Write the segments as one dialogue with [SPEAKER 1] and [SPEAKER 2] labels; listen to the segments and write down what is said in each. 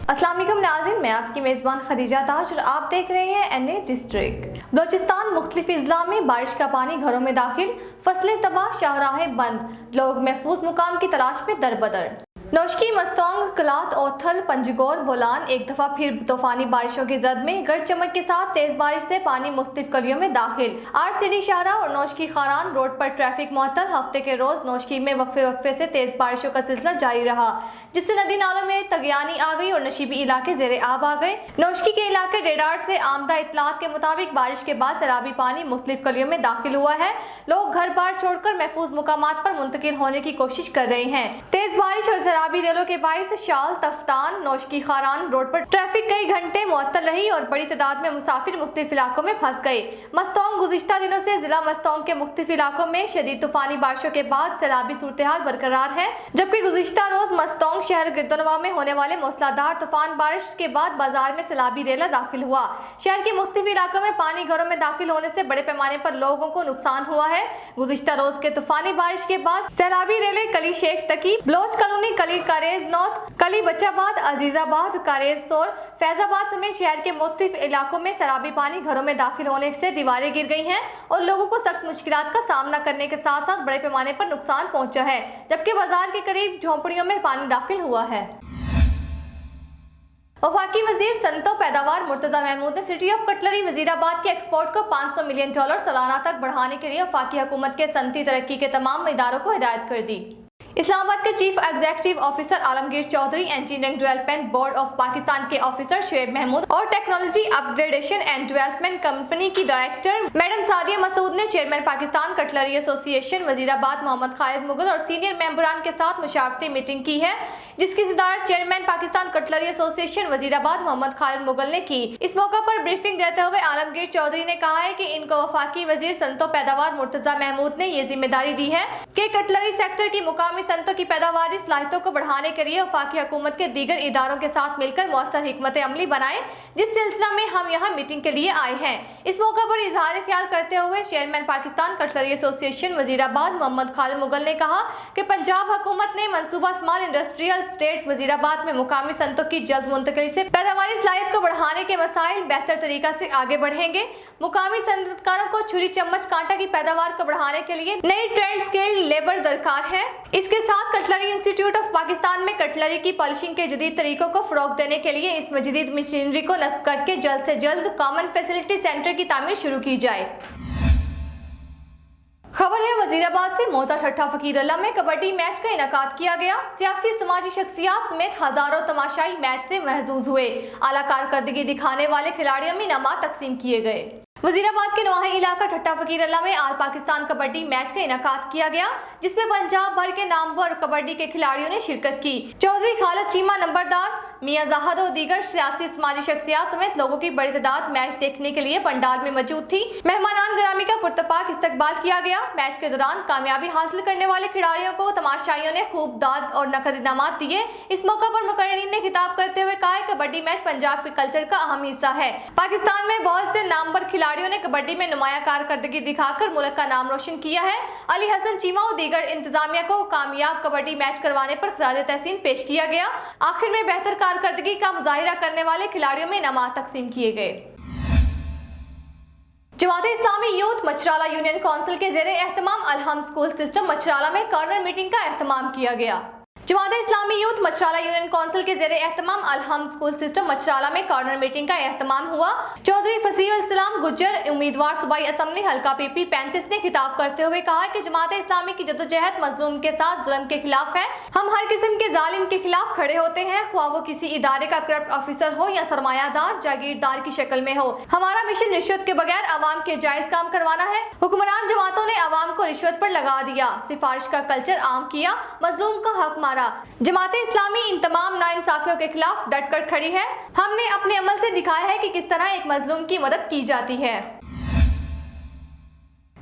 [SPEAKER 1] अस्सलाम वालेकुम नाज़रीन, मैं आपकी मेज़बान खदीजा ताज और आप देख रहे हैं एनए डिस्ट्रिक्ट। बलोचिस्तान मुख्तलिफ अजला में बारिश का पानी घरों में दाखिल, फसलें तबाह, शाहराहें बंद, लोग महफूज मुकाम की तलाश में दरबदर। नौशकी, मस्तोंग, कलात, ओथल, पंजगोर, बोलान एक दफ़ा फिर तूफानी बारिशों की जद में गरज चमक के साथ तेज बारिश से पानी मुख्तलिफ गलियों में दाखिल। आरसीडी शाहरा और नौशकी खारान रोड पर ट्रैफिक मुअत्तल। हफ्ते के रोज नौशकी में वक्फे से तेज बारिशों का सिलसिला जारी रहा, जिससे नदी नालों में तगयानी आ गई और नशीबी इलाके जेरे आब आ गए। नौशकी के इलाके रेडार से आमदा इत्तलात के मुताबिक बारिश के बाद सैलाबी पानी मुख्तलिफ गलियों में दाखिल हुआ है। लोग घर बार छोड़कर महफूज मुकामात पर मुंतकिल होने की कोशिश कर रहे हैं। तेज बारिश और सैलाबी रेलों के बाइस शाल, तफ्तान, नौशकी खारान रोड पर ट्रैफिक कई घंटे मुअत्तल रही और बड़ी तादाद में मुसाफिर मुख्तलिफ इलाकों में फंस गए। मस्तोंग गुज़िश्ता दिनों से जिला मस्तोंग के मुख्तलिफ इलाकों में शदीद तूफानी बारिशों के बाद सैलाबी सूरत-ए-हाल बरकरार है, जबकि गुज़िश्ता रोज मस्तोंग शहर गिरदोनवा में होने वाले मूसलाधार तूफान बारिश के बाद बाजार में सैलाबी रेला दाखिल हुआ। शहर के मुख्तलिफ इलाकों में पानी घरों में दाखिल होने से बड़े पैमाने पर लोगों को नुकसान हुआ है। गुज़िश्ता रोज के तूफानी बारिश के बाद सैलाबी रेले कली शेख तकी, बलोच कॉलोनी, कली कारेज नौत, कली बच्चाबाद, अजीजाबाद, कारेज सोर, फैजाबाद समेत शहर के मुख्तलिफ इलाकों में सैलाबी पानी घरों में दाखिल होने से दीवारें गिर गई हैं और लोगों को सख्त मुश्किलात का सामना करने के साथ साथ बड़े पैमाने पर नुकसान पहुंचा है, जबकि बाजार के करीब झोंपड़ियों में पानी दाखिल हुआ है। वफाकी वजीर सनतो पैदावार मुर्तजा महमूद ने सिटी ऑफ कटलरी वजीराबाद के एक्सपोर्ट को $500 मिलियन सालाना तक बढ़ाने के लिए वफाकी हुकूमत के सनती तरक्की के तमाम इदारों को हिदायत कर दी। इस्लामाबाद के chief executive officer Alamgir Chaudhry, engineering development board of Pakistan के ऑफिसर शुएब महमूद और technology upgradation and development company की डायरेक्टर मैडम सादिया मसूद ने chairman Pakistan cutlery association Wazirabad Muhammad Khalid Mughal और सीनियर मेंबरान के साथ मुशावरती मीटिंग की है, जिसकी सदारत chairman Pakistan cutlery association Wazirabad Muhammad Khalid Mughal ने की। इस मौका पर ब्रीफिंग देते हुए आलमगीर चौधरी ने कहा है कि इनको वफाकी वजीर सनतो पैदावार मुर्तजा महमूद ने ये जिम्मेदारी दी है कि कटलरी सेक्टर की मुकामी सनतों की पैदावारी सलाहियतों को बढ़ाने के लिए वफाकी हुकूमत के दीगर इदारों के साथ मिलकर मौसर हिकमत अमली बनाए, जिस सिलसिला में हम यहाँ मीटिंग के लिए आए हैं। इस मौका पर इजहार ख्याल करते हुए chairman Pakistan cutlery association Wazirabad Muhammad Khalid Mughal ने कहा कि पंजाब हुकूमत ने मंसूबा स्मॉल इंडस्ट्रियल स्टेट वजीराबाद में मुकामी सनतों की जल्द मुंतकिली से पैदावारी सलाहियत को बढ़ाने के मसाइल बेहतर तरीका से आगे बढ़ेंगे। मुकामी सनतकारों को छुरी चम्मच कांटा की पैदावार को बढ़ाने के लिए नई ट्रेंड स्किल्ड लेबर दरकार है। इसके साथ कटलरी इंस्टीट्यूट ऑफ पाकिस्तान में कटलरी की पॉलिशिंग के जदीद तरीकों को फरोग देने के लिए इसमें जदीद मशीनरी को नस्ब करके जल्द से जल्द कॉमन फैसिलिटी सेंटर की तामीर शुरू की जाए। खबर है वजीराबाद से मोहता ठट्ठा फकीरल्ला में कबड्डी मैच का इनेकाद किया गया। सियासी समाजी शख्सियात समेत हजारों तमाशाई मैच से महजूज हुए। आला कारकर्दगी दिखाने वाले खिलाड़ियों में इनामात तकसीम किए गए। वजीराबाद के नवाही इलाका ठट्ठा फकीरल्ला में आल पाकिस्तान कबड्डी मैच का इनेकाद किया गया, जिसमें पंजाब भर के नामवर कबड्डी के खिलाड़ियों ने शिरकत की। चौधरी खालिद चीमा नंबरदार, मियां जाहद और दीगर सियासी समाजी शख्सियात समेत लोगों की बड़ी तादाद मैच देखने के लिए पंडाल में मौजूद थी। मेहमानान ग्रामी का पुरतपाक इस्तकबाल किया गया। मैच के दौरान कामयाबी हासिल करने वाले खिलाड़ियों को तमाशाइयों ने खूब दाद और नकद इनामात दिए। इस मौका पर मुकर्रीन ने खिताब करते हुए कहा कबड्डी मैच पंजाब के कल्चर का अहम हिस्सा है। पाकिस्तान में बहुत से नामवर खिलाड़ियों ने कबड्डी में नुमाया कारकर्दगी दिखाकर मुल्क का नाम रोशन किया है। अली हसन चीमा और दीगर इंतजामिया को कामयाब कबड्डी मैच करवाने पर खिराज तहसीन पेश किया गया। आखिर में बेहतर कारकर्दगी का मुजाहिरा करने वाले खिलाड़ियों में इनामात तकसीम किए गए। जमाते इस्लामी यूथ मचराला यूनियन काउंसिल के ज़ेरे एहतमाम अलहम स्कूल सिस्टम मचराला में कॉर्नर मीटिंग का एहतमाम किया गया। जमाते इस्लामी यूथ मचराला यूनियन काउंसिल के ज़ेरे एहतमाम अलहम स्कूल सिस्टम मचराला में कॉर्नर मीटिंग का एहतमाम हुआ। चौधरी फसीहुल इस्लाम गुज्जर उम्मीदवार सूबाई असम्बली हल्का PP 35 ने खिताब करते हुए कहा कि जमाते इस्लामी की जद्दोजहद मजलूम के साथ जुल्म के खिलाफ है। हम हर किस्म के जालिम के खिलाफ खड़े होते हैं, ख्वाह वो किसी इदारे का करप्ट ऑफिसर हो या सरमायादार जागीरदार की शक्ल में हो। हमारा मिशन रिश्वत के बगैर आवाम के जायज काम करवाना है। हुक्मरान जमातों ने आवाम को रिश्वत पर लगा दिया, सिफारिश का कल्चर आम किया, मजलूम का हक मारा। जमाते इस्लामी इन तमाम नाइंसाफियों के खिलाफ डट कर खड़ी है। हमने अपने अमल से दिखाया है कि किस तरह एक मजलूम की मदद की जाती है।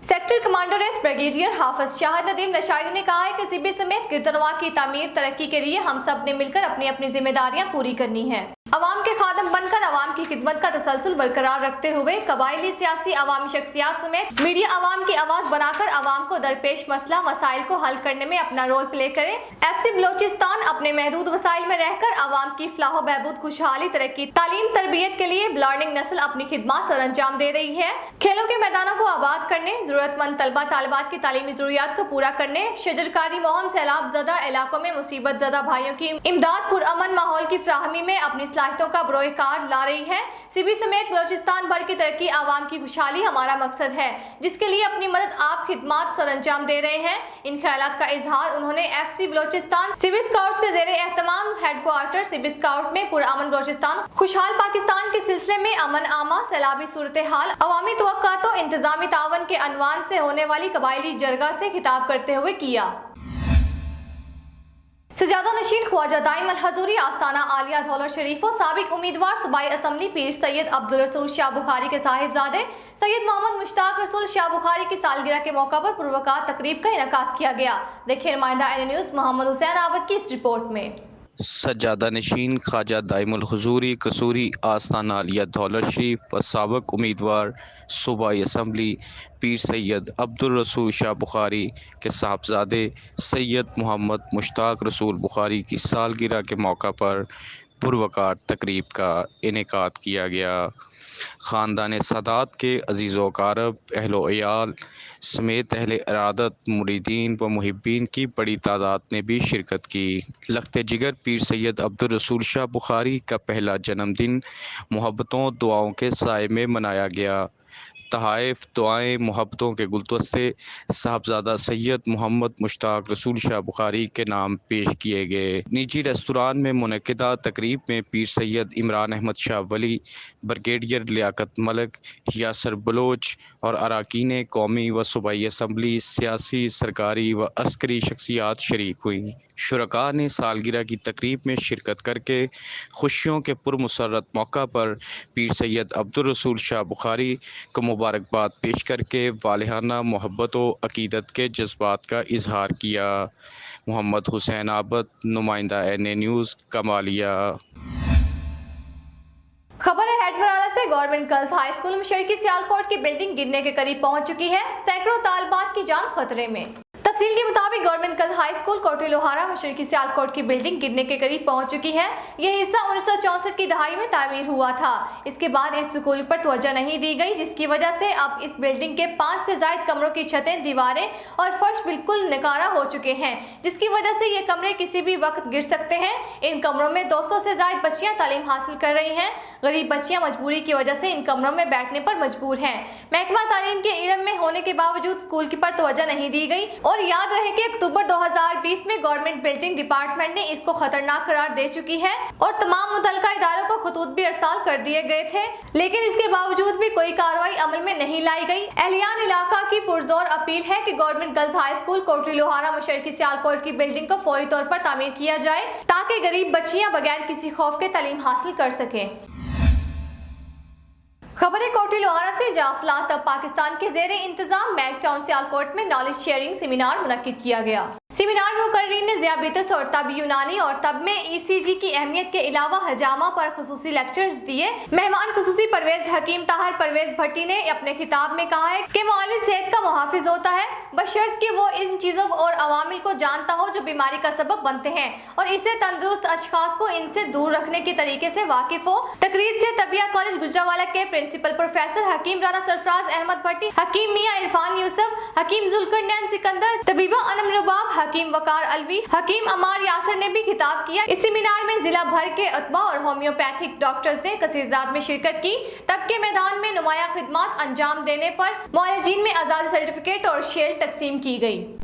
[SPEAKER 1] सेक्टर कमांडर एस ब्रिगेडियर हाफिज शाहिद नदीम नशारी ने कहा है कि सिबी समेत गिरदनवा की तामीर तरक्की के लिए हम सब ने मिलकर अपनी अपनी जिम्मेदारियां पूरी करनी है। عوام کے خادم بن کر عوام کی خدمت کا تسلسل برقرار رکھتے ہوئے قبائلی سیاسی عوامی شخصیات سمیت میڈیا عوام کی آواز بنا کر عوام کو درپیش مسئلہ مسائل کو حل کرنے میں اپنا رول پلے کرے۔ ایف سی بلوچستان اپنے محدود وسائل میں رہ کر عوام کی فلاح و بہبود، خوشحالی، ترقی، تعلیم، تربیت کے لیے لرننگ نسل اپنی خدمات سر انجام دے رہی ہے۔ کھیلوں کے میدانوں کو آباد کرنے، ضرورت مند طلبہ طالبات کی تعلیمی ضروریات کو پورا کرنے، شجرکاری مہم، سیلاب زدہ علاقوں میں مصیبت زدہ بھائیوں کی امداد، پرامن ماحول کی فراہمی میں اپنی صلاحیتوں کا بروئے کار لا رہی ہے۔ سی بی سمیت بلوچستان بھر کی ترقی، عوام کی خوشحالی ہمارا مقصد ہے، جس کے لیے اپنی مدد آپ خدمات سر انجام دے رہے ہیں۔ ان خیالات کا اظہار انہوں نے F C Balochistan C B scouts کے زیر اہتمام headquarter C B scout میں پرامن بلوچستان، خوشحال پاکستان کے سلسلے میں امن عامہ، سیلابی صورتحال، عوامی توقعات و انتظامی تعاون کے عنوان سے ہونے والی قبائلی جرگہ سے خطاب کرتے ہوئے کیا۔ سجادہ نشین خواجہ دائم الحضوری آستانہ عالیہ دھولر شریف و سابق امیدوار صوبائی اسمبلی پیر سید عبدالرسول شاہ بخاری کے صاحبزادے سید محمد مشتاق رسول شاہ بخاری کی سالگرہ کے موقع پر پروقار تقریب کا انعقاد کیا گیا۔ دیکھیں نمائندہ این نیوز محمد حسین عابد کی اس رپورٹ میں۔
[SPEAKER 2] سجادہ نشین خواجہ دائم الحضوری قصوری آستانہ عالیہ دھولر شریف و سابق امیدوار صوبائی اسمبلی پیر سید عبدالرسول شاہ بخاری کے صاحبزادے سید محمد مشتاق رسول بخاری کی سالگرہ کے موقع پر پروقار تقریب کا انعقاد کیا گیا۔ خاندان سادات کے عزیز و اقارب، اہل و عیال سمیت اہل ارادت، مریدین و محبین کی بڑی تعداد نے بھی شرکت کی۔ لخت جگر پیر سید عبدالرسول شاہ بخاری کا پہلا جنم دن محبتوں دعاؤں کے سائے میں منایا گیا۔ تحائف، دعائیں، محبتوں کے گلدستے صاحبزادہ سید محمد مشتاق رسول شاہ بخاری کے نام پیش کیے گئے۔ نجی ریستوران میں منعقدہ تقریب میں پیر سید عمران احمد شاہ ولی، بریگیڈیئر لیاقت ملک، یاسر بلوچ اور اراکین قومی و صوبائی اسمبلی، سیاسی، سرکاری و عسکری شخصیات شریک ہوئیں۔ شرکاء نے سالگرہ کی تقریب میں شرکت کر کے خوشیوں کے پرمسرت موقع پر پیر سید عبدالرسول شاہ بخاری کو مبارکباد پیش کر کے والہانہ محبت و عقیدت کے جذبات کا اظہار کیا۔ محمد حسین عابد، نمائندہ این نیوز، کمالیہ۔
[SPEAKER 1] خبر ہے ہیڈ مرالہ سے گورنمنٹ گرلز ہائی اسکول مشرقی سیالکوٹ کی بلڈنگ گرنے کے قریب پہنچ چکی ہے، سینکڑوں طالبات کی جان خطرے میں۔ تفصیل کے مطابق government girls high school Koti Lohara مشرقی سیالکوٹ کی بلڈنگ گرنے کے قریب پہنچ چکی ہے۔ یہ حصہ 1964 کی دہائی میں تعمیر ہوا تھا۔ اس کے بعد اس اسکول پر توجہ نہیں دی گئی، جس کی وجہ سے اب اس بلڈنگ کے 5 سے زائد کمروں کی چھتیں، دیواریں اور فرش بالکل نکارہ ہو چکے ہیں، جس کی وجہ سے یہ کمرے کسی بھی وقت گر سکتے ہیں۔ ان کمروں میں 200 سے زائد بچیاں تعلیم حاصل کر رہی ہیں۔ غریب بچیاں مجبوری کی وجہ سے ان کمروں میں بیٹھنے پر مجبور ہیں۔ محکمہ تعلیم کے علم میں ہونے کے باوجود اسکول کی پر توجہ نہیں دی گئی، اور یاد رہے کہ اکتوبر 2020 میں گورنمنٹ بلڈنگ ڈپارٹمنٹ نے اس کو خطرناک قرار دے چکی ہے اور تمام متعلقہ اداروں کو خطوط بھی ارسال کر دیے گئے تھے، لیکن اس کے باوجود بھی کوئی کارروائی عمل میں نہیں لائی گئی۔ اہلیان علاقہ کی پرزور اپیل ہے کہ government girls high school Kotli Lohara مشرقی سیالکوٹ کی بلڈنگ کو فوری طور پر تعمیر کیا جائے تاکہ غریب بچیاں بغیر کسی خوف کے تعلیم حاصل کر سکیں۔ خبریں کوٹلی لوہارا سے جافلا طب پاکستان کے زیر انتظام میک ٹاؤن سیالکوٹ میں نالج شیئرنگ سیمینار منعقد کیا گیا۔ سیمینار میں مقررین نے ذیابیطس اور طب یونانی اور طب میں ای سی جی کی اہمیت کے علاوہ حجامہ پر خصوصی لیکچرز دیے۔ مہمان خصوصی پرویز حکیم طاہر پرویز بھٹی نے اپنے خطاب میں کہا ہے کہ معالج صحت کا محافظ ہوتا ہے بشرط کہ وہ ان چیزوں اور عوامل کو جانتا ہو جو بیماری کا سبب بنتے ہیں اور اسے تندرست اشخاص کو ان سے دور رکھنے کے طریقے سے واقف ہو۔ تقریر سے طبیہ کالج گجرانوالہ کے پرنسپل پروفیسر حکیم رانا سرفراز احمد بھٹی، حکیم میاں عرفان یوسف، حکیم ذوالقرنین سکندر، طبیبہ انم رباب، حکیم وقار الوی، حکیم عمار یاسر نے بھی خطاب کیا۔ اس سیمینار میں ضلع بھر کے اطباء اور ہومیوپیتھک ڈاکٹرز نے کثیر تعداد میں شرکت کی۔ طب کے میدان میں نمایاں خدمات انجام دینے پر معالجین میں آزادی سرٹیفکیٹ اور شیلڈ تقسیم کی گئی۔